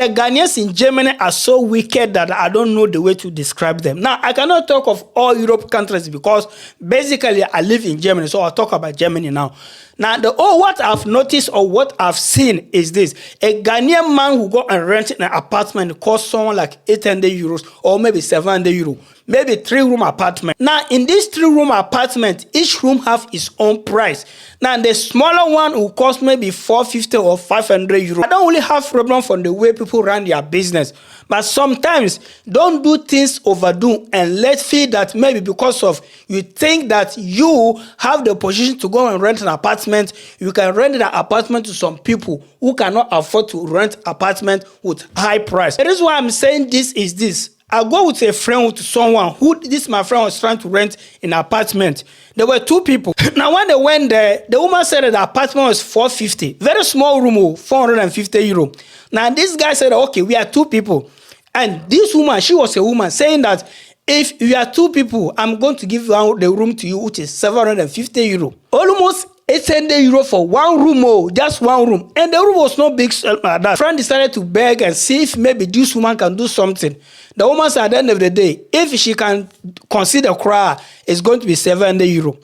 The Ghanaians in Germany are so wicked that I don't know the way to describe them. Now, I cannot talk of all Europe countries because basically I live in Germany, so I'll talk about Germany now. Now, what I've noticed or what I've seen is this. A Ghanaian man who go and rent an apartment costs someone like 800 euros or maybe 700 euros. Maybe 3-room apartment. Now, in this 3-room apartment, each room have its own price. Now, the smaller one will cost maybe 450 or 500 euros. I don't really have problem from the way people run their business. But sometimes, don't do things overdo and let's feel that maybe because of you think that you have the position to go and rent an apartment, you can rent an apartment to some people who cannot afford to rent apartment with high price. The reason why I'm saying this is this. I go with a friend, with someone who my friend was trying to rent an apartment. There were 2 people. Now, when they went there, the woman said that the apartment was 450. Very small room, 450 euro. Now, this guy said, okay, we are 2 people. And this woman, she was a woman, saying that if you are 2 people, I'm going to give the room to you, which is 750 euro. Almost 800 euro for 1 room, just 1 room. And the room was not big like that. Friend decided to beg and see if maybe this woman can do something. The woman said at the end of the day, if she can consider cry, it's going to be 700 euro.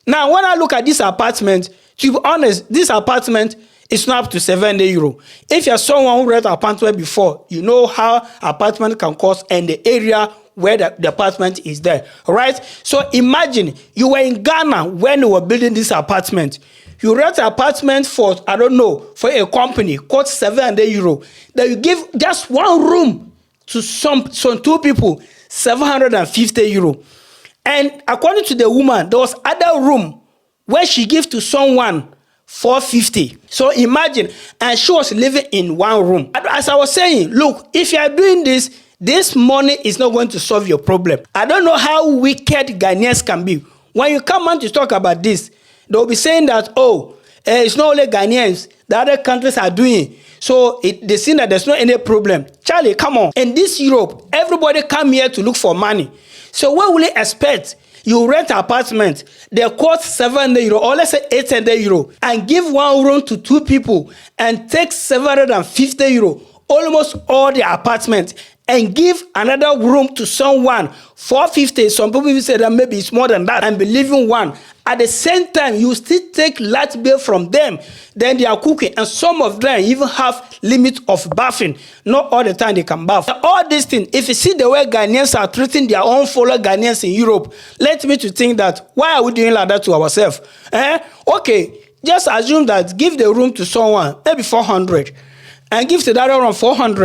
Now, when I look at this apartment, to be honest, this apartment is not up to 700 euro. If you're someone who rented an apartment before, you know how apartment can cost and the area where the apartment is there, right? So imagine you were in Ghana when you were building this apartment. You rent an apartment for, I don't know, for a company, cost 700 euro. Then you give just 1 room to some 2 people, 750 euro. And according to the woman, there was other room where she gives to someone 450. So imagine, and she was living in 1 room. As I was saying, look, if you are doing this money is not going to solve your problem. I don't know how wicked Ghanaians can be. When you come on to talk about this, they'll be saying that, it's not only Ghanaians, the other countries are doing. So they see that there's not any problem. Charlie, come on. In this Europe, everybody come here to look for money. So what will you expect? You rent an apartment, they cost 700 euro or let's say 800 euro and give 1 room to 2 people and take 750 euro, almost all the apartment, and give another room to someone 450. Some people say that maybe it's more than that and be living one. At the same time, you still take light bill from them. Then they are cooking, and some of them even have limit of bathing. Not all the time they can bath. All these things, if you see the way Ghanaians are treating their own fellow Ghanaians in Europe, let me to think that why are we doing like that to ourselves? Okay, just assume that give the room to someone, maybe 400, and give the other one 400.